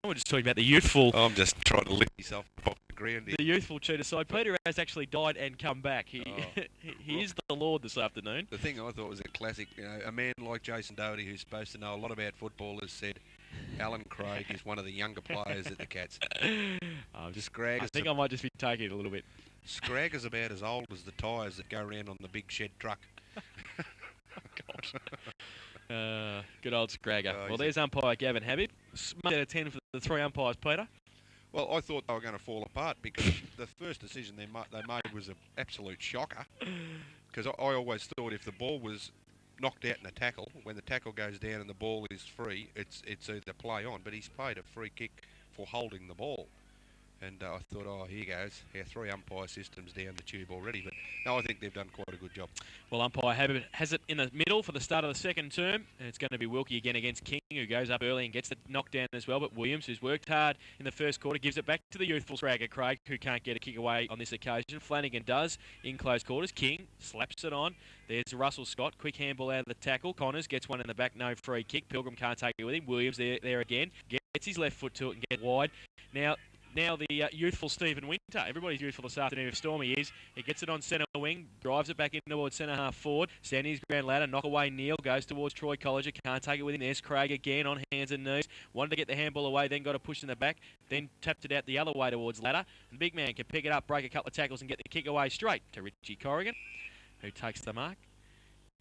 We're just talking about the youthful... I'm just trying to lift myself off the ground here. The youthful Cheetah side. Peter has actually died and come back. He is the Lord this afternoon. The thing I thought was a classic, a man like Jason Doherty, who's supposed to know a lot about football, has said Alan Craig is one of the younger players at the Cats. I think I might just be taking it a little bit. Scragger's about as old as the tyres that go around on the big shed truck. Good old Scragger. Well, there's umpire Gavin Habib. Out of 10 for the 3 umpires, Peter. Well, I thought they were going to fall apart because the first decision they made was an absolute shocker. Because I always thought if the ball was knocked out in a tackle, when the tackle goes down and the ball is free, it's either play on. But he's paid a free kick for holding the ball. And I thought, oh, here goes. Our 3 umpire systems down the tube already. But no, I think they've done quite a good job. Well, umpire Habib has it in the middle for the start of the second term. And it's going to be Wilkie again against King, who goes up early and gets the knockdown as well. But Williams, who's worked hard in the first quarter, gives it back to the youthful Scragger Craig, who can't get a kick away on this occasion. Flanagan does in close quarters. King slaps it on. There's Russell Scott. Quick handball out of the tackle. Connors gets one in the back. No free kick. Pilgrim can't take it with him. Williams there again. Gets his left foot to it and gets wide. Now the youthful Stephen Winter. Everybody's youthful this afternoon if Stormy is. He gets it on centre wing, drives it back in towards centre half forward. Standing his ground ladder, knock away Neil, goes towards Troy Colliger, can't take it with him. There's Craig again on hands and knees. Wanted to get the handball away, then got a push in the back, then tapped it out the other way towards ladder. And the big man can pick it up, break a couple of tackles and get the kick away straight to Richie Corrigan, who takes the mark.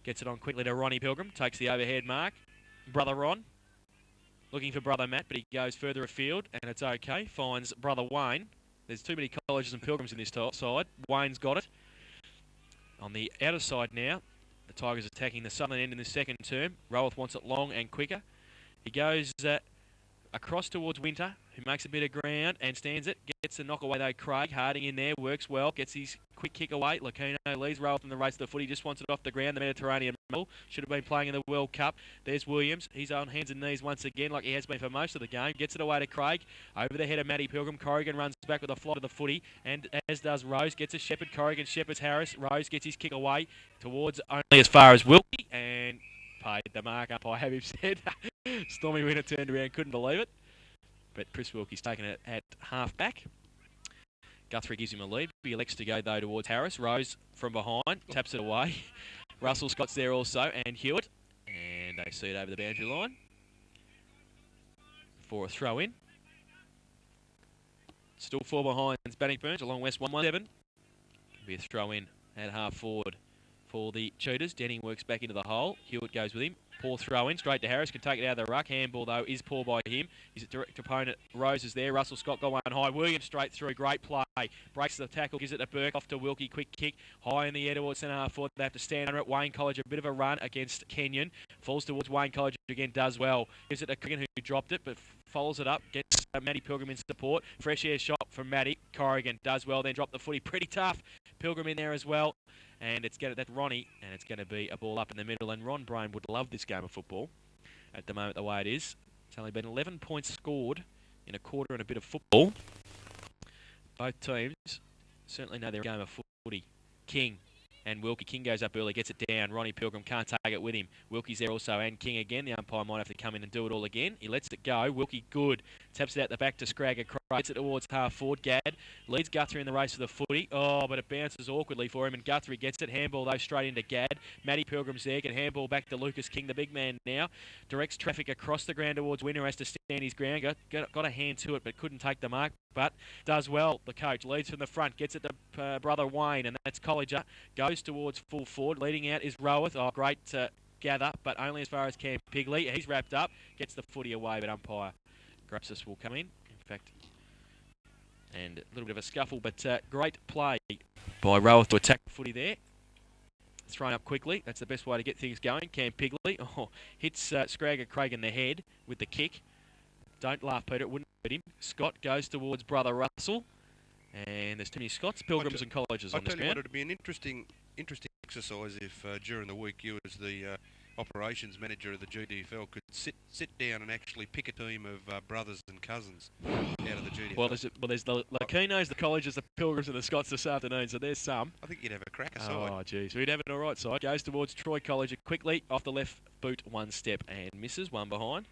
Gets it on quickly to Ronnie Pilgrim, takes the overhead mark. Brother Ron. Looking for brother Matt, but he goes further afield, and it's okay. Finds brother Wayne. There's too many Colleges and Pilgrims in this side. Wayne's got it. On the outer side now, the Tigers attacking the southern end in the second term. Roweth wants it long and quicker. He goes across towards Winter, who makes a bit of ground and stands it. Gets a knock away though. Craig Harding in there, works well, gets his quick kick away. Lacino leads Roweth in the race to the foot. He just wants it off the ground. The Mediterranean medal should have been playing in the World Cup. There's Williams. He's on hands and knees once again, like he has been for most of the game. Gets it away to Craig. Over the head of Matty Pilgrim. Corrigan runs back with a flop of the footy, and as does Rose. Gets a Shepherd. Corrigan shepherds Harris. Rose gets his kick away towards only as far as Wilkie, and paid the mark up. I have him said. Stormy Winter turned around, couldn't believe it. But Chris Wilkie's taken it at half back. Guthrie gives him a lead. He elects to go, though, towards Harris. Rose from behind, taps it away. Russell Scott's there also, and Hewitt. And they see it over the boundary line for a throw-in. Still 4 behind Bannockburn along West 117. Can be a throw-in at half forward for the Cheetahs. Denning works back into the hole. Hewitt goes with him. Poor throw-in, straight to Harris, can take it out of the ruck. Handball, though, is poor by him. His direct opponent, Rose, is there. Russell Scott got one high. Williams straight through, great play. Breaks the tackle, gives it to Burke, off to Wilkie, quick kick. High in the air towards centre half forward. They have to stand under it. Wayne College, a bit of a run against Kenyon. Falls towards Wayne College again, does well. Gives it to Corrigan, who dropped it, but follows it up. Gets Matty Pilgrim in support. Fresh air shot from Matty. Corrigan does well, then drop the footy. Pretty tough. Pilgrim in there as well. And it's going to, that's Ronnie, and it's going to be a ball up in the middle. And Ron Brain would love this game of football at the moment, the way it is. It's only been 11 points scored in a quarter and a bit of football. Both teams certainly know their game of footy. King and Wilkie. King goes up early, gets it down. Ronnie Pilgrim can't take it with him. Wilkie's there also, and King again. The umpire might have to come in and do it all again. He lets it go. Wilkie good. Taps it out the back to Scragger. Gets it towards half forward. Gadd leads Guthrie in the race for the footy. Oh, but it bounces awkwardly for him, and Guthrie gets it. Handball, though, straight into Gadd. Matty Pilgrim's there. Can handball back to Lucas King, the big man now. Directs traffic across the ground towards Winter. Has to stand his ground. Got a hand to it, but couldn't take the mark. But does well. The coach leads from the front. Gets it to brother Wayne, and that's Colliger. Goes towards full forward. Leading out is Roweth. Oh, great gather, but only as far as Cam Pigley. He's wrapped up. Gets the footy away, but umpire Grapsis will come in. In fact, and a little bit of a scuffle, but great play by Roweth to attack the footy there. Thrown up quickly. That's the best way to get things going. Cam Pigley hits Scragger Craig in the head with the kick. Don't laugh, Peter. It wouldn't hurt him. Scott goes towards brother Russell. And there's too many Scotts, Pilgrims and Colleges on this ground. It would be an interesting exercise if during the week you, as the operations manager of the GDFL, could sit down and actually pick a team of brothers and cousins out of the GDFL. Well, there's the Lacinos, the Colleges, the Pilgrims and the Scots this afternoon, so there's some. I think you'd have a cracker side. Oh, jeez. We'd have an all right side. Goes towards Troy College quickly, off the left boot, one step, and misses, one behind.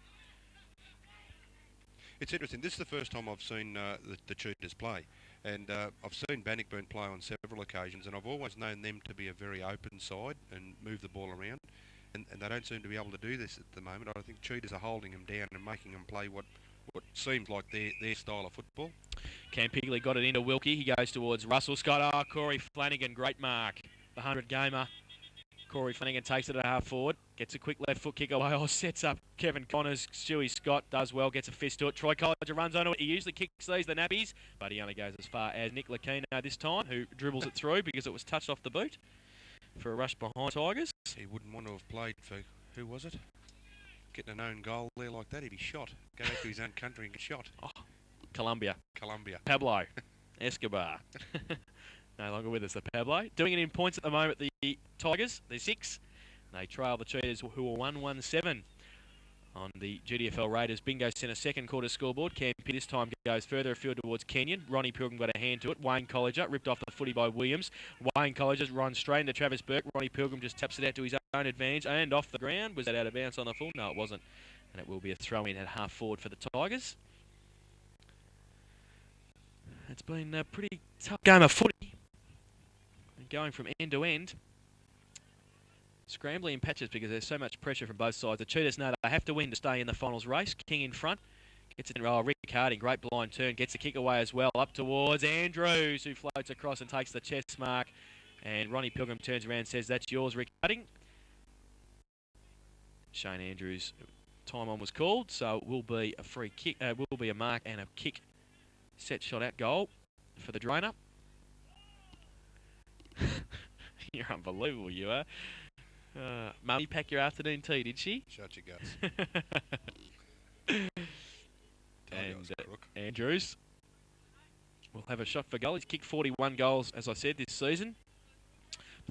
It's interesting. This is the first time I've seen the Cheetahs play, and I've seen Bannockburn play on several occasions, and I've always known them to be a very open side and move the ball around, and they don't seem to be able to do this at the moment. I think Cheetahs are holding them down and making them play what seems like their style of football. Cam Pigley got it into Wilkie. He goes towards Russell Scott. Corey Flanagan, great mark. The 100-gamer. Corey Flanagan takes it at half forward. Gets a quick left foot kick away. Sets up Kevin Connors. Stewie Scott does well. Gets a fist to it. Troy Colliger runs on it. He usually kicks these, the nappies, but he only goes as far as Nick Lacino this time, who dribbles it through because it was touched off the boot for a rush behind Tigers. He wouldn't want to have played for, who was it? Getting an own goal there like that, he'd be shot. Go back to his own country and get shot. Oh, Colombia. Pablo Escobar. No longer with us, the Pablo. Doing it in points at the moment, the Tigers. They're 6. They trail the Cheetahs, who are 1-1-7 on the GDFL Raiders Bingo Centre second quarter scoreboard. Campy this time goes further afield towards Kenyon. Ronnie Pilgrim got a hand to it. Wayne Colliger ripped off the footy by Williams. Wayne Colliger runs straight into Travis Burke. Ronnie Pilgrim just taps it out to his own advantage and off the ground. Was that out of bounds on the full? No, it wasn't. And it will be a throw-in at half forward for the Tigers. It's been a pretty tough game of footy. Going from end to end. Scrambling in patches because there's so much pressure from both sides. The Cheetahs know they have to win to stay in the finals race. King in front. Gets it in row. Rick Harding, great blind turn. Gets the kick away as well. Up towards Andrews, who floats across and takes the chest mark. And Ronnie Pilgrim turns around and says, "That's yours, Rick Harding." Shane Andrews' time on was called, so it will be a free kick. Will be a mark and a kick. Set shot at goal for the Drainer. You're unbelievable, you are. Mummy packed your afternoon tea, did she? Shut your guts. And Andrews will have a shot for goal. He's kicked 41 goals, as I said, this season.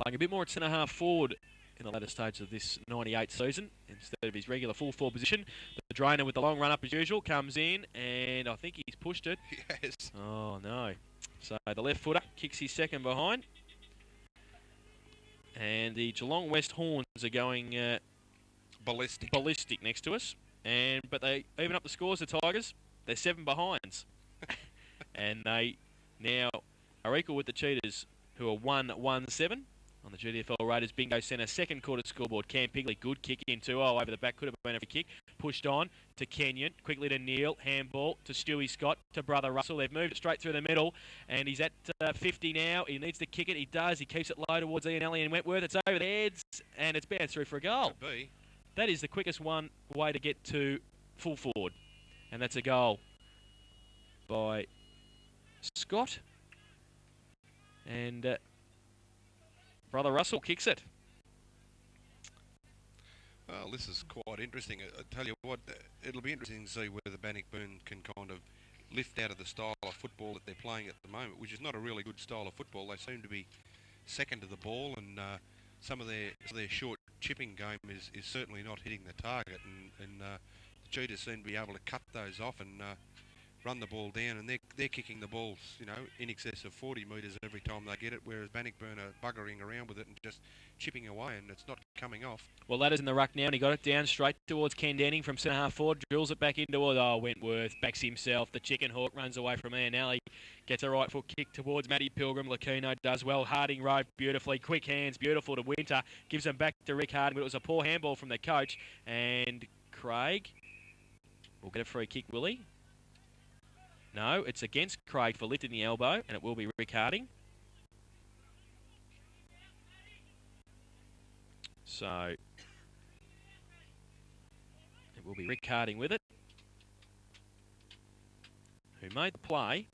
Playing a bit more at centre-half forward in the latter stage of this 98 season instead of his regular full forward position. The Drainer with the long run-up as usual comes in, and I think he's pushed it. Yes. Oh, no. So the left footer kicks his second behind. And the Geelong West Horns are going ballistic next to us. But they even up the scores, the Tigers. They're 7 behinds. And they now are equal with the Cheetahs, who are 1-1-7 on the GDFL Raiders Bingo Centre second quarter scoreboard. Cam Pigley, good kick in 2-0 over the back. Could have been a free kick. Pushed on to Kenyon. Quickly to Neil. Handball to Stewie Scott. To brother Russell. They've moved it straight through the middle. And he's at 50 now. He needs to kick it. He does. He keeps it low towards Ian Ellie and Wentworth. It's over the heads. And it's bounced through for a goal. That is the quickest way to get to full forward. And that's a goal by Scott. And brother Russell kicks it. Well, this is quite interesting. I tell you what, it'll be interesting to see whether Bannockburn can kind of lift out of the style of football that they're playing at the moment, which is not a really good style of football. They seem to be second to the ball, and some of their short chipping game is certainly not hitting the target, and the Cheetahs seem to be able to cut those off and run the ball down, and they're kicking the balls, in excess of 40 metres every time they get it, whereas Bannockburn are buggering around with it and just chipping away, and it's not coming off. Well, Ladder's in the ruck now, and he got it down straight towards Ken Denning from centre-half forward, drills it back into Wentworth, backs himself, the chicken hawk runs away from Ian Alley, gets a right foot kick towards Matty Pilgrim, Lacino does well, Harding rode beautifully, quick hands, beautiful to Winter, gives them back to Rick Harding, but it was a poor handball from the coach, and Craig will get a free kick, will he? No, it's against Craig for lifting the elbow, and it will be Rick Harding. So, it will be Rick Harding with it, who made the play,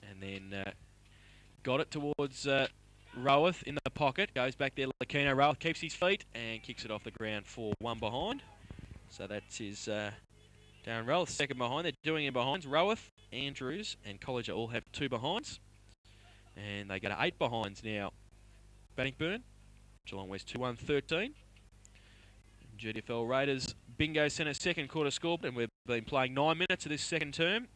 and then got it towards Roworth in the pocket, goes back there, Lacino. Roworth keeps his feet and kicks it off the ground for 1 behind. So that's his Darren Roworth, second behind. They're doing it behinds. Roworth, Andrews, and Colliger all have 2 behinds. And they go to 8 behinds now. Bannockburn, Geelong West 2-1-13. GDFL Raiders Bingo Centre second quarter score. And we've been playing 9 minutes of this second term.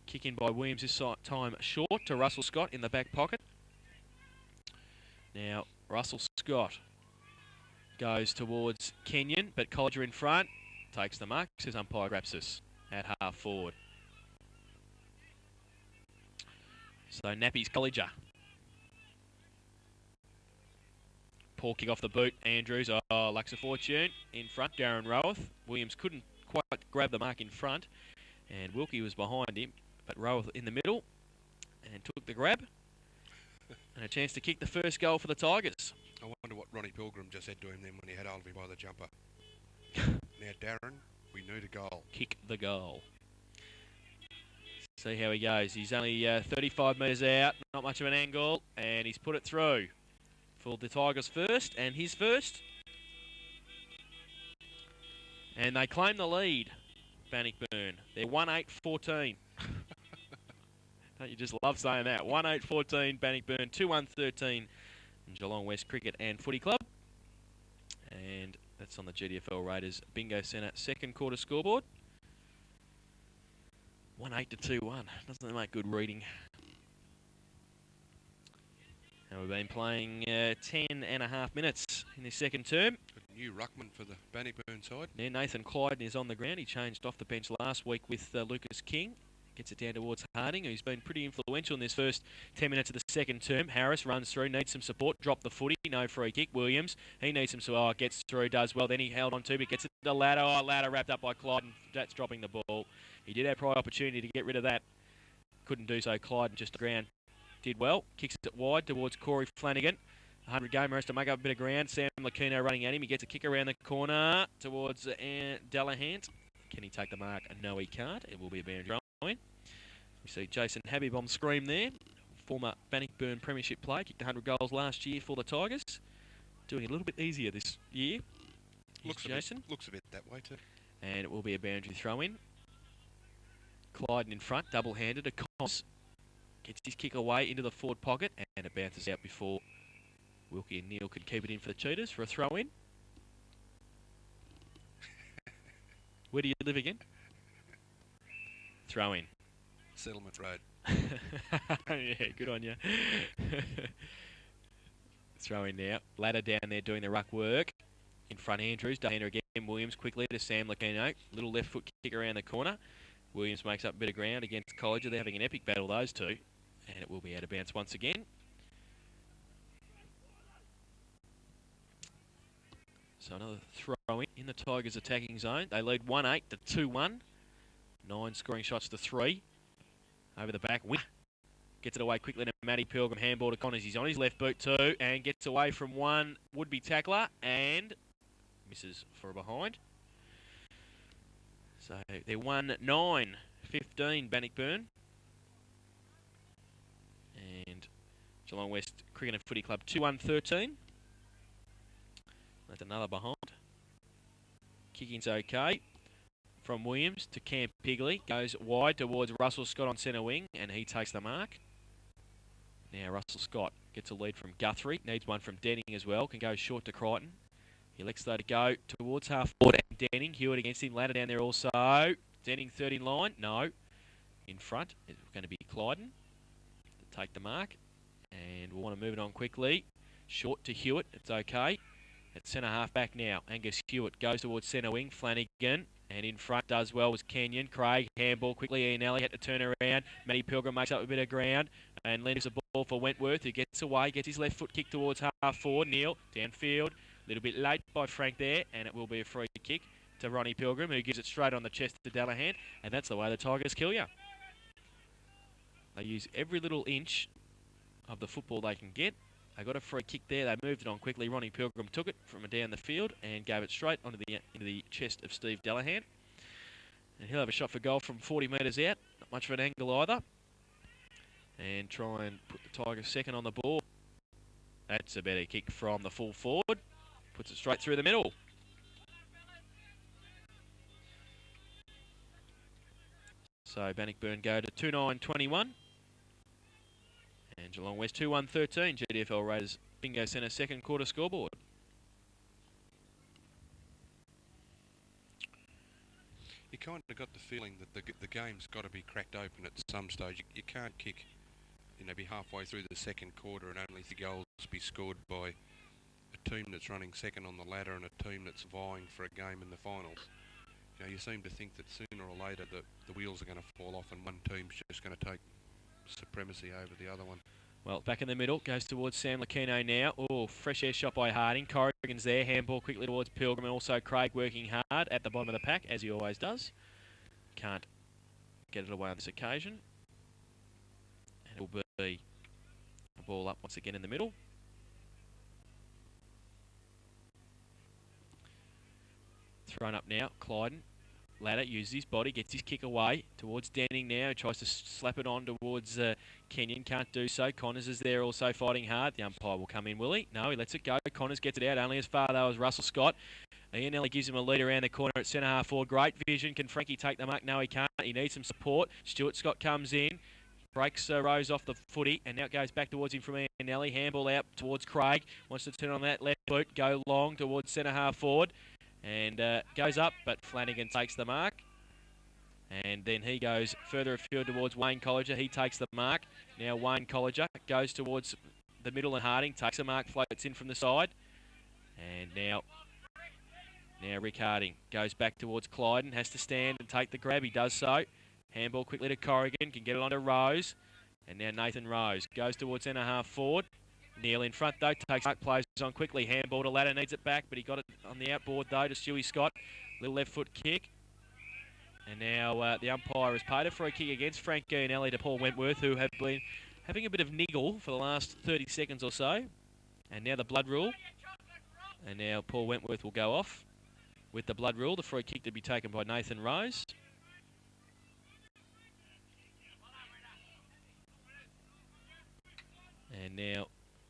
Kick in by Williams this time short to Russell Scott in the back pocket. Now, Russell Scott goes towards Kenyon, but Colliger in front. takes the mark, says umpire Grapsis at half forward. So Nappy's Colleger. Poor kick off the boot. Andrews, lacks a fortune. In front, Darren Roworth. Williams couldn't quite grab the mark in front, and Wilkie was behind him, but Roworth in the middle and took the grab. And a chance to kick the first goal for the Tigers. I wonder what Ronnie Pilgrim just said to him then when he had hold of him by the jumper. Now, Darren, we need a goal. Kick the goal. See how he goes. He's only 35 metres out, not much of an angle, and he's put it through for the Tigers first, and his first. And they claim the lead, Bannockburn. They're 1-8-14. Don't you just love saying that? 1-8-14, Bannockburn, 2-1-13, Geelong West Cricket and Footy Club. And that's on the GDFL Raiders Bingo Centre second quarter scoreboard. 1-8 to 2-1. Doesn't that make good reading? And we've been playing 10.5 minutes in this second term. A new ruckman for the Bannockburn side. Yeah, Nathan Clyden is on the ground. He changed off the bench last week with Lucas King. Gets it down towards Harding, who's been pretty influential in this first 10 minutes of the second term. Harris runs through, needs some support, dropped the footy, no free kick. Williams, he needs some support, gets through, does well. Then he held on to, but gets it to Ladder. Ladder wrapped up by Clyden. That's dropping the ball. He did have prior opportunity to get rid of that. Couldn't do so. Clyden just the ground did well. Kicks it wide towards Corey Flanagan. 100 gamer has to make up a bit of ground. Sam Lacino running at him. He gets a kick around the corner towards Delahant. Can he take the mark? No, he can't. It will be a boundary line. We see Jason Habib on screen there. Former Bannockburn Premiership player. Kicked 100 goals last year for the Tigers. Doing it a little bit easier this year. Looks Jason. Looks a bit that way too. And it will be a boundary throw in. Clyden in front, double-handed. Across. Gets his kick away into the forward pocket. And it bounces out before Wilkie and Neil could keep it in for the Cheetahs for a throw in. Where do you live again? Throw in. Settlement Road. Yeah, good on you. Throw in now. Ladder down there doing the ruck work. In front, Andrews. Double-hander again. Williams quickly to Sam Lacino. Little left foot kick around the corner. Williams makes up a bit of ground against Colleger. They're having an epic battle, those two. And it will be out of bounds once again. So another throw in the Tigers' attacking zone. They lead 1-8 to 2-1. 9 scoring shots to 3. Over the back. Gets it away quickly to Matty Pilgrim. Handball to Connors. He's on his left boot too. And gets away from one would-be tackler. And misses for a behind. So they're 1-9-15 Bannockburn. And Geelong West Cricket and Footy Club 2-1-13. That's another behind. Kicking's okay. From Williams to Cam Pigley. Goes wide towards Russell Scott on centre wing. And he takes the mark. Now Russell Scott gets a lead from Guthrie. Needs one from Denning as well. Can go short to Crichton. He elects though to go towards half forward. And Denning. Hewitt against him. Ladder down there also. Denning third in line. No. In front. It's going to be Clyden to take the mark. And we'll want to move it on quickly. Short to Hewitt. It's okay. At centre half back now. Angus Hewitt goes towards centre wing. Flanagan. And in front does well was Kenyon. Craig, handball quickly. Ian Alley had to turn around. Matty Pilgrim makes up a bit of ground. And leaves the ball for Wentworth, who gets away. Gets his left foot kicked towards half forward. Neil, downfield. A little bit late by Frank there. And it will be a free kick to Ronnie Pilgrim, who gives it straight on the chest to Dallahan. And that's the way the Tigers kill you. They use every little inch of the football they can get. They got a free kick there. They moved it on quickly. Ronnie Pilgrim took it from down the field and gave it straight into the chest of Steve Dallahan. And he'll have a shot for goal from 40 metres out. Not much of an angle either. And try and put the Tigers second on the board. That's a better kick from the full forward. Puts it straight through the middle. So Bannockburn go to 2-9-21. And Geelong West 2-1-13. GDFL Raiders Bingo Centre second quarter scoreboard. You kind of got the feeling that the game's got to be cracked open at some stage. You can't kick, be halfway through the second quarter and only 3 goals be scored by a team that's running second on the ladder and a team that's vying for a game in the finals. you seem to think that sooner or later the wheels are going to fall off and one team's just going to take supremacy over the other one. Well, back in the middle, goes towards Sam Lucchino now. Oh, fresh air shot by Harding. Corrigan's there, handball quickly towards Pilgrim, and also Craig working hard at the bottom of the pack, as he always does. Can't get it away on this occasion. And it'll be a ball up once again in the middle. Thrown up now, Clyden. Ladder uses his body, gets his kick away towards Denning now. Tries to slap it on towards Kenyon. Can't do so. Connors is there also fighting hard. The umpire will come in, will he? No, he lets it go. Connors gets it out only as far though as Russell Scott. Ian Ellie gives him a lead around the corner at centre half forward. Great vision. Can Frankie take the mark? No, he can't. He needs some support. Stuart Scott comes in. Breaks Rose off the footy, and now it goes back towards him from Ian Ellie. Handball out towards Craig. Wants to turn on that left boot. Go long towards centre half forward. And goes up, but Flanagan takes the mark. And then he goes further afield towards Wayne Colliger. He takes the mark. Now Wayne Colliger goes towards the middle and Harding. Takes the mark, floats in from the side. And now Rick Harding goes back towards Clyden. Has to stand and take the grab. He does so. Handball quickly to Corrigan. Can get it onto Rose. And now Nathan Rose goes towards centre half forward. Neil in front though, takes mark, plays on quickly. Handball to Ladder, needs it back, but he got it on the outboard though to Stewie Scott. Little left foot kick. And now the umpire has paid a free kick against Frank Gianelli to Paul Wentworth, who have been having a bit of niggle for the last 30 seconds or so. And now the blood rule. And now Paul Wentworth will go off with the blood rule. The free kick to be taken by Nathan Rose. And now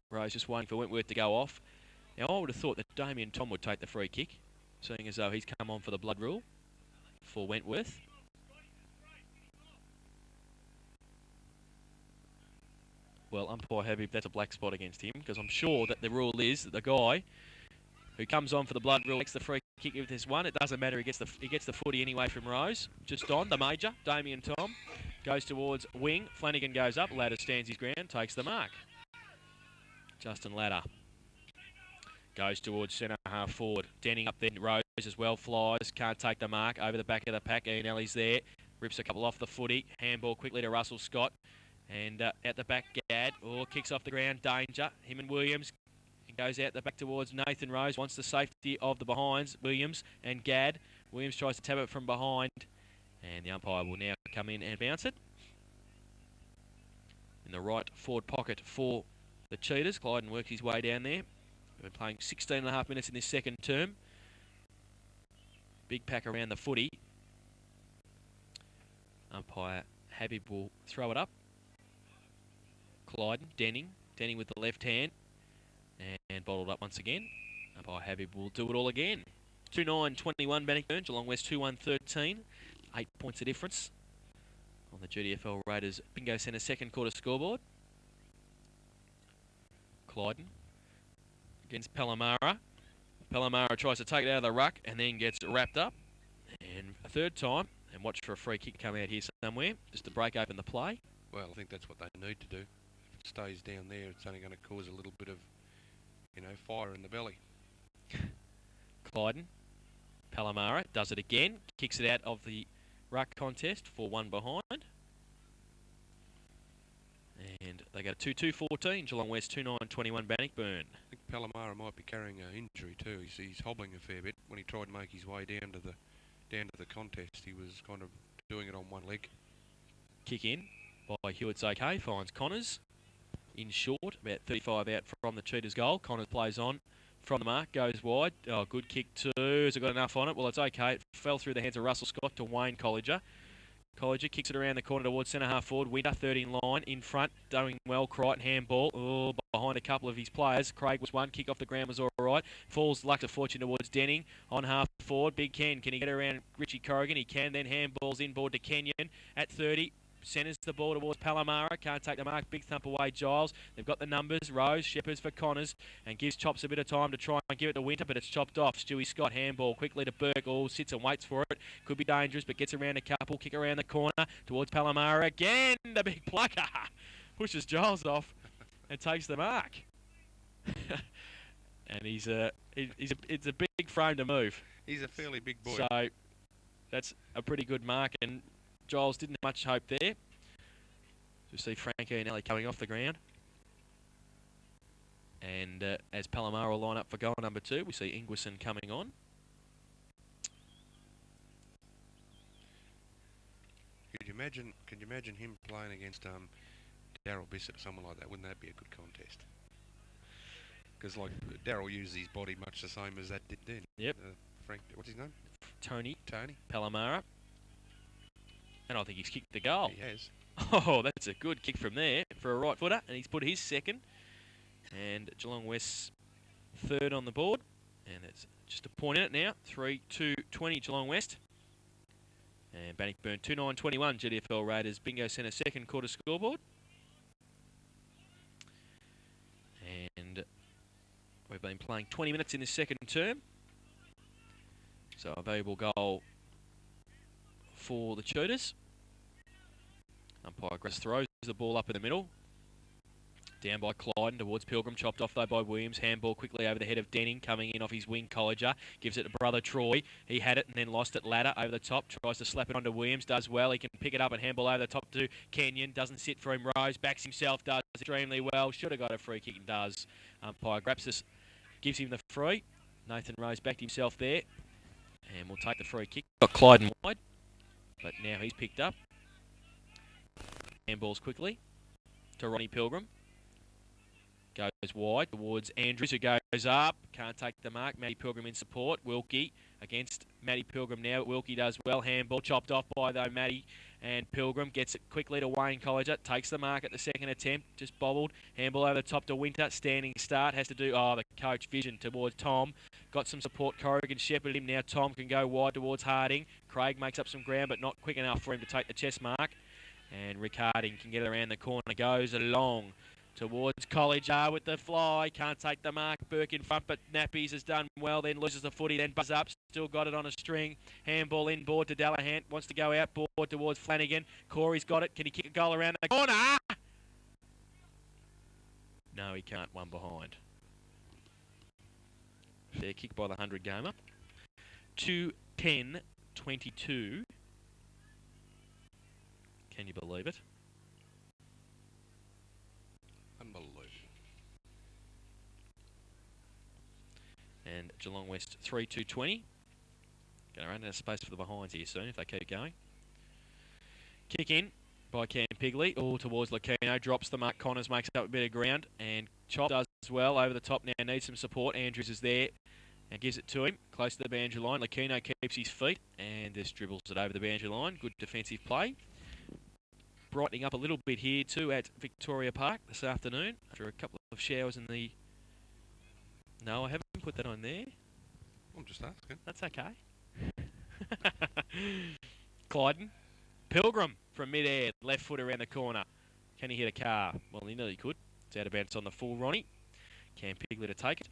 Rose just waiting for Wentworth to go off. Now, I would have thought that Damien Tom would take the free kick, seeing as though he's come on for the blood rule for Wentworth. Well, umpire Habib, that's a black spot against him, because I'm sure that the rule is that the guy who comes on for the blood rule takes the free kick if there's one. It doesn't matter, he gets the footy anyway from Rose. Just on, the major, Damien Tom, goes towards wing. Flanagan goes up, Ladder stands his ground, takes the mark. Justin Ladder goes towards centre half forward. Denning up there, Rose as well, flies, can't take the mark, over the back of the pack. Ian Ellie's there, rips a couple off the footy. Handball quickly to Russell Scott. And at the back, Gadd, kicks off the ground, danger. Him and Williams. He goes out the back towards Nathan Rose, wants the safety of the behinds, Williams and Gadd. Williams tries to tap it from behind. And the umpire will now come in and bounce it. In the right forward pocket for the Cheetahs. Clyden works his way down there. We've been playing 16.5 minutes in this second term. Big pack around the footy. Umpire Habib will throw it up. Clyden, Denning with the left hand. And bottled up once again. Umpire Habib will do it all again. 2-9-21 Bannockburn, Geelong West 2-1-13. 8 points of difference on the GDFL Raiders Bingo Centre second quarter scoreboard. Clyden against Palomara. Palomara tries to take it out of the ruck and then gets wrapped up. And a third time, and watch for a free kick come out here somewhere, just to break open the play. Well, I think that's what they need to do. If it stays down there, it's only going to cause a little bit of, fire in the belly. Clyden, Palomara does it again, kicks it out of the ruck contest for one behind. And they go 2-2-14, Geelong West 2-9-21 Bannockburn. I think Palomara might be carrying an injury too. He's hobbling a fair bit. When he tried to make his way down to the contest, he was kind of doing it on one leg. Kick in by Hewitt's okay, finds Connors in short, about 35 out from the Cheetahs goal. Connors plays on from the mark, goes wide. Oh, good kick too. Has it got enough on it? Well, it's okay. It fell through the hands of Russell Scott to Wayne Colliger. Colliger kicks it around the corner towards centre half forward. Winter, third in line, in front, doing well. Crichton handball. Oh, behind a couple of his players. Craig was one. Kick off the ground was all right. Falls luck of fortune towards Denning on half forward. Big Ken. Can he get around Richie Corrigan? He can. Then handballs inboard to Kenyon at 30. Centres the ball towards Palomara. Can't take the mark. Big thump away Giles. They've got the numbers. Rose, Shepherds for Connors. And gives Chops a bit of time to try and give it to Winter, but it's chopped off. Stewie Scott handball quickly to Burke. All sits and waits for it. Could be dangerous, but gets around a couple. Kick around the corner towards Palomara. Again, the big plucker. Pushes Giles off and takes the mark. And it's a big frame to move. He's a fairly big boy. So that's a pretty good mark, and Giles didn't have much hope there. You see Franco Nelly coming off the ground. And as Palomar will line up for goal number 2, we see Ingwerson coming on. Could you imagine him playing against Daryl Bissett, someone like that? Wouldn't that be a good contest? Because like Daryl used his body much the same as that did then. Yep. Frank, what's his name? Tony Tony Palomara. And I think he's kicked the goal. He has. Oh, that's a good kick from there for a right footer, and he's put his second. And Geelong West's third on the board. And it's just a point in it now. 3-2-20 Geelong West. And Bannockburn 2-9-21 GDFL Raiders Bingo Centre second quarter scoreboard. And we've been playing 20 minutes in this second term. So a valuable goal for the Tudors. Umpire Grass throws the ball up in the middle. Down by Clyden towards Pilgrim, chopped off though by Williams. Handball quickly over the head of Denning, coming in off his wing. Colliger gives it to brother Troy. He had it and then lost it. Ladder over the top, tries to slap it onto Williams, does well. He can pick it up and handball over the top to Kenyon. Doesn't sit for him. Rose backs himself, does extremely well. Should have got a free kick and does. Umpire Grapsis gives him the free. Nathan Rose backed himself there and will take the free kick. Got Clyden wide, but now he's picked up. Handballs quickly to Ronnie Pilgrim. Goes wide towards Andrews, who goes up. Can't take the mark. Matty Pilgrim in support. Wilkie against Matty Pilgrim now. Wilkie does well. Handball chopped off by, though, Matty. And Pilgrim gets it quickly to Wayne Colliger. Takes the mark at the second attempt. Just bobbled. Handball over the top to Winter. Standing start. Has to do, the coach vision towards Tom. Got some support. Corrigan shepherded him. Now Tom can go wide towards Harding. Craig makes up some ground, but not quick enough for him to take the chest mark. And Rick Harding can get around the corner. Goes along towards Colliger with the fly. Can't take the mark. Burke in front, but Nappies has done well. Then loses the footy. Then buzz up. Still got it on a string. Handball inboard to Delahan. Wants to go outboard towards Flanagan. Corey's got it. Can he kick a goal around the corner? No, he can't. One behind. Fair kick by the 100 gamer. 2-10-22. Can you believe it? Unbelievable. And Geelong West 3-2-20. Going to run out of space for the behinds here soon if they keep going. Kick in by Cam Pigley. All towards Lacino. Drops the mark. Connors makes up a bit of ground. And Chop does well over the top now. Needs some support. Andrews is there and gives it to him. Close to the boundary line. Lacino keeps his feet and just dribbles it over the boundary line. Good defensive play. Brightening up a little bit here too at Victoria Park this afternoon after a couple of showers in the... No, I haven't put that on there. I'm just asking. That's okay. Clyden. Pilgrim from mid-air. Left foot around the corner. Can he hit a car? Well, he nearly could. It's out of bounds on the full, Ronnie. Cam Pigley to take it.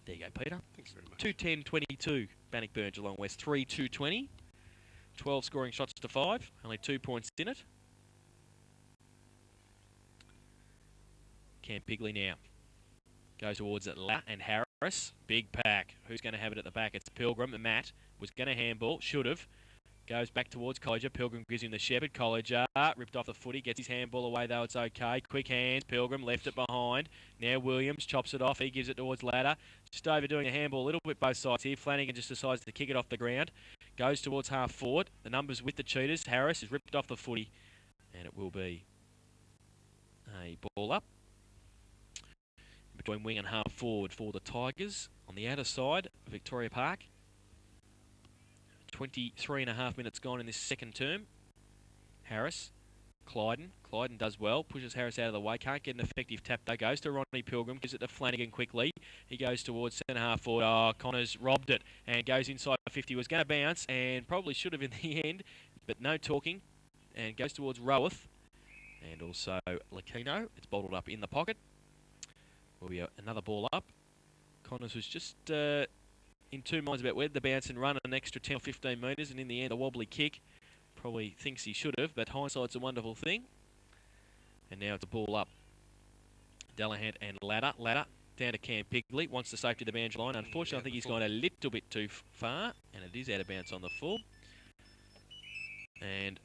There you go, Peter. Thanks very much. 2-10-22. Bannockburn, Geelong West. 3-2-20. 12 scoring shots to 5. Only 2 points in it. Cam Pigley now. Goes towards it. And Harris. Big pack. Who's going to have it at the back? It's Pilgrim. Matt was going to handball. Should have. Goes back towards Colliger. Pilgrim gives him the shepherd. Colliger ripped off the footy. Gets his handball away though. It's okay. Quick hands. Pilgrim left it behind. Now Williams chops it off. He gives it towards Ladder. Just overdoing a handball a little bit both sides here. Flanagan just decides to kick it off the ground. Goes towards half forward. The numbers with the Cheetahs. Harris is ripped off the footy. And it will be a ball up between wing and half forward for the Tigers on the outer side of Victoria Park. 23.5 minutes gone in this second term. Harris, Clyden. Clyden does well, pushes Harris out of the way. Can't get an effective tap though. Goes to Ronnie Pilgrim, gives it to Flanagan quickly. He goes towards centre half forward. Oh, Connors robbed it and goes inside 50. Was going to bounce and probably should have in the end, but no talking. And goes towards Roworth and also Lacino. It's bottled up in the pocket. Will be another ball up. Connors was just in two minds about whether to bounce and run an extra 10 or 15 metres, and in the end a wobbly kick. Probably thinks he should have, but hindsight's a wonderful thing. And now it's a ball up. Delahan and Ladder. Ladder Down to Cam Pigley. Wants the safety of the boundary line. Unfortunately, I think he's gone a little bit too far. And it is out of bounds on the full. And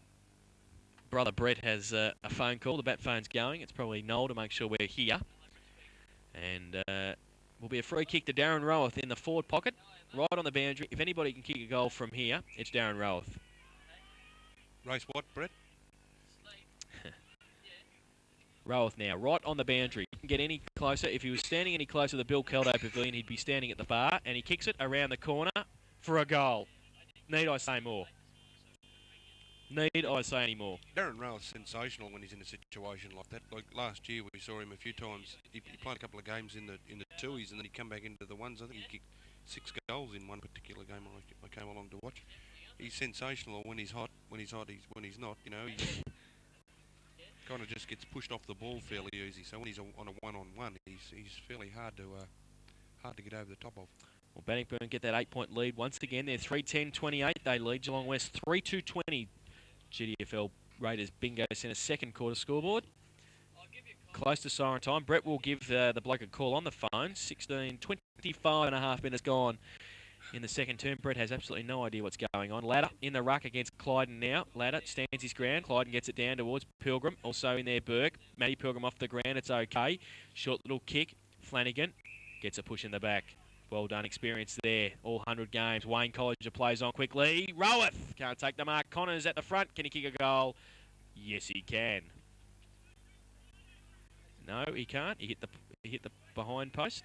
brother Brett has a phone call. The bat phone's going. It's probably Noel to make sure we're here. And will be a free kick to Darren Rowath in the forward pocket. Right on the boundary. If anybody can kick a goal from here, it's Darren Rowath. Race what, Brett? Rowath now, right on the boundary. He can get any closer. If he was standing any closer to the Bill Caldo Pavilion, he'd be standing at the bar, and he kicks it around the corner for a goal. Need I say more? Need I say any more? Darren Rowath's sensational when he's in a situation like that. Like last year, we saw him a few times. He played a couple of games in the twoies, and then he'd come back into the ones. I think he kicked 6 goals in one particular game I came along to watch. He's sensational when he's hot. When he's when he's not. You know, he kind of just gets pushed off the ball fairly easy. So when he's on a one-on-one, he's fairly hard to get over the top of. Well, Bannockburn get that 8-point lead once again. They're 3-10-28. They lead Geelong West 3-2-20. GDFL Raiders Bingo Centre second quarter scoreboard. Close to siren time. Brett will give the bloke a call on the phone. 25 and a half minutes gone in the second term. Brett has absolutely no idea what's going on. Ladder in the ruck against Clyden now. Ladder stands his ground. Clyden gets it down towards Pilgrim. Also in there, Burke. Matty Pilgrim off the ground. It's okay. Short little kick. Flanagan gets a push in the back. Well done, experience there. All 100 games. Wayne Colliger plays on quickly. Rowath can't take the mark. Connors at the front. Can he kick a goal? Yes, he can. No, he can't. He hit the behind post.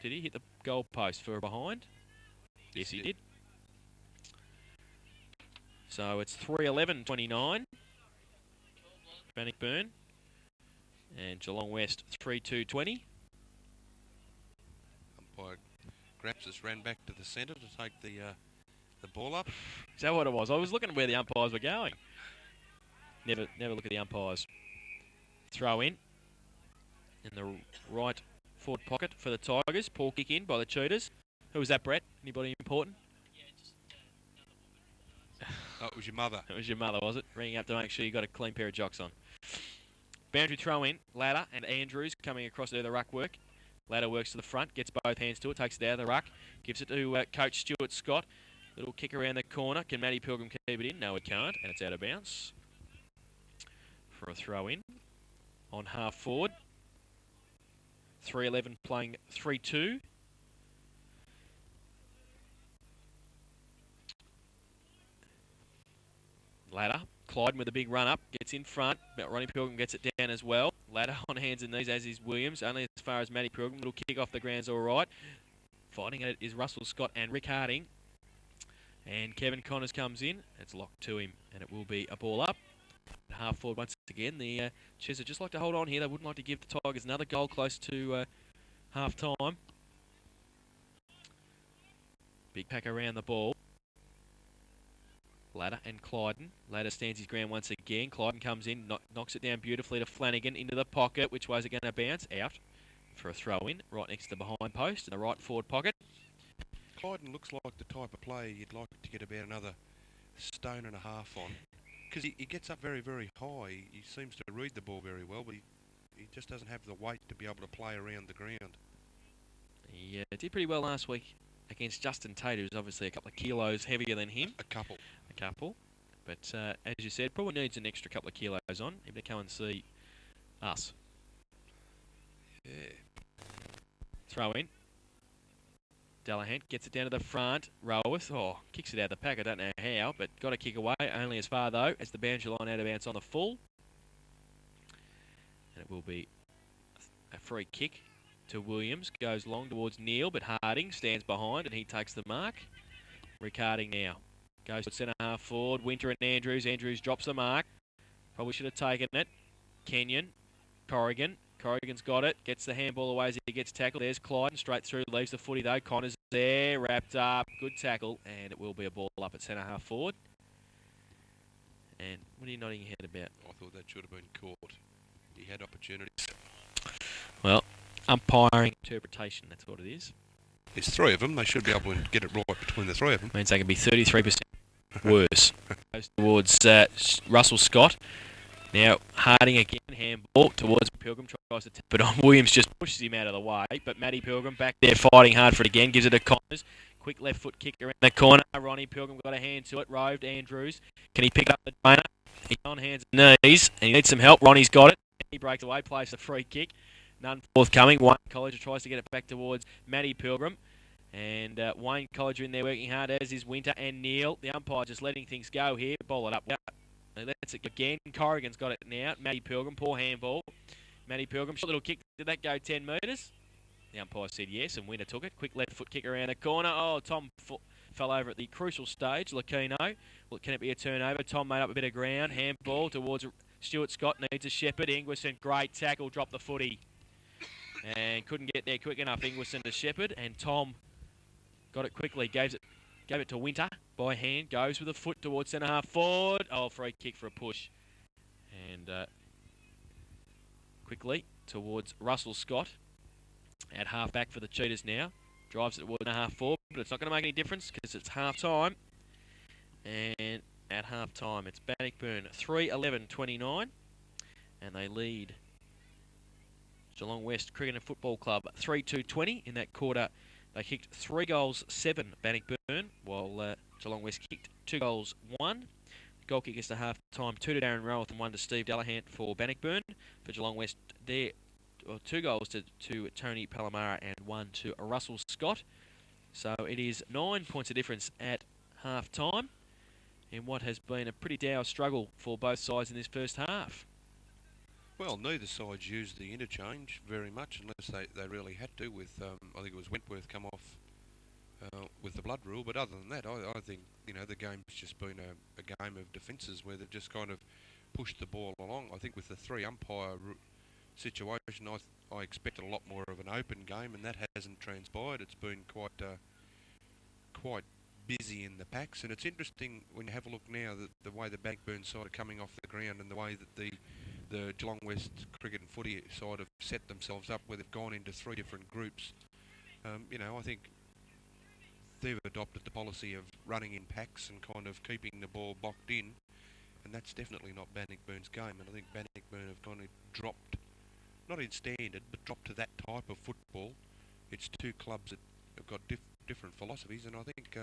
Did he hit the goal post for a behind? Yes, he did. So it's 3-11-29. Bannockburn. And Geelong West 3-2-20. Umpire Graps just ran back to the centre to take the ball up. Is that what it was? I was looking at where the umpires were going. Never look at the umpires. Throw in the right forward pocket for the Tigers. Paul kick in by the Cheetahs. Who was that, Brett? Anybody important? Oh, it was your mother. It was your mother, was it? Ringing up to make sure you got a clean pair of jocks on. Boundary throw in. Ladder and Andrews coming across to do the ruck work. Ladder works to the front, gets both hands to it, takes it out of the ruck, gives it to Coach Stuart Scott. Little kick around the corner. Can Matty Pilgrim keep it in? No, it can't, and it's out of bounds for a throw in on half forward. 3-11 playing 3-2. Ladder. Clyden with a big run up, gets in front, but Ronnie Pilgrim gets it down as well. Ladder on hands and knees, as is Williams, only as far as Matty Pilgrim. Little kick off the ground's all right. Fighting it is Russell Scott and Rick Harding. And Kevin Connors comes in. It's locked to him, and it will be a ball up. Half forward once again. The Chess would just like to hold on here. They wouldn't like to give the Tigers another goal close to half time. Big pack around the ball. Ladder and Clyden. Ladder stands his ground once again. Clyden comes in, knocks it down beautifully to Flanagan into the pocket. Which way is it going to bounce? Out for a throw-in, right next to the behind post in the right forward pocket. Clyden looks like the type of player you'd like to get about another 1.5 stone on. Because he gets up very, very high. He seems to read the ball very well, but he just doesn't have the weight to be able to play around the ground. He did pretty well last week against Justin Tate, who's obviously a couple of kilos heavier than him. A couple. But as you said, probably needs an extra couple of kilos on him to come and see us. Yeah. Throw in. Delahan gets it down to the front. Rowath, kicks it out of the pack. I don't know how, but got to kick away. Only as far, though, as the boundary line out of bounds on the full. And it will be a free kick to Williams. Goes long towards Neil, but Harding stands behind, and he takes the mark. Rick Harding now. Goes to centre half forward. Winter and Andrews. Andrews drops the mark. Probably should have taken it. Kenyon. Corrigan. Corrigan's got it. Gets the handball away as he gets tackled. There's Clyden. Straight through. Leaves the footy though. Connors there. Wrapped up. Good tackle. And it will be a ball up at centre half forward. And what are you nodding your head about? I thought that should have been caught. He had opportunities. Well, umpiring interpretation. That's what it is. There's 3 of them. They should be able to get it right between the 3 of them. Means they can be 33% worse. Goes towards Russell Scott. Now, Harding again, handball towards Pilgrim, tries to tap it on. Williams just pushes him out of the way, but Matty Pilgrim back there fighting hard for it again, gives it to Connors. Quick left foot kick around the corner. Ronnie Pilgrim got a hand to it. Roved Andrews. Can he pick up the trainer? He's on hands and knees, and he needs some help. Ronnie's got it. He breaks away, plays the free kick. None forthcoming. Wayne Colliger tries to get it back towards Matty Pilgrim. And Wayne Colliger in there working hard, as is Winter and Neil. The umpire just letting things go here. Ball it up. That's it again. Corrigan's got it now. Matty Pilgrim, poor handball. Matty Pilgrim, short little kick. Did that go 10 metres? The umpire said yes, and Winter took it. Quick left foot kick around the corner. Oh, Tom fell over at the crucial stage. Lacino. Well, can it be a turnover? Tom made up a bit of ground. Handball towards Stuart Scott. Needs a shepherd. Ingwerson, great tackle. Dropped the footy. And couldn't get there quick enough. Ingwerson to shepherd. And Tom got it quickly. Gave it to Winter by hand. Goes with a foot towards centre half forward. Oh, free kick for a push. And quickly towards Russell Scott at half back for the Cheetahs now. Drives it towards a half forward, but it's not going to make any difference because it's half time. And at half time, it's Bannockburn 3-11-29, and they lead Geelong West Cricket and Football Club 3-2-20 in that quarter. They kicked 3 goals, 7 Bannockburn, while Geelong West kicked 2 goals, 1. Goal kick is to half time, 2 to Darren Rowath and 1 to Steve Delahunt for Bannockburn. For Geelong West, there 2 goals to Tony Palomara and 1 to Russell Scott. So it is 9 points of difference at half time in what has been a pretty dour struggle for both sides in this first half. Well, neither sides used the interchange very much, unless they really had to. With I think it was Wentworth come off with the blood rule, but other than that, I think the game's just been a game of defences where they've just kind of pushed the ball along. I think with the 3 umpire situation, I expected a lot more of an open game, and that hasn't transpired. It's been quite busy in the packs, and it's interesting when you have a look now the way the Bannockburn side are coming off the ground and the way that the Geelong West cricket and footy side have set themselves up, where they've gone into 3 different groups. I think they've adopted the policy of running in packs and kind of keeping the ball boxed in, and that's definitely not Bannockburn's game. And I think Bannockburn have kind of dropped, not in standard, but dropped to that type of football. It's 2 clubs that have got different philosophies, and I think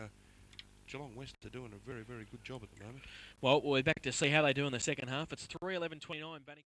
Geelong West are doing a very, very good job at the moment. Well, we're back to see how they do in the second half. It's 3-11-29.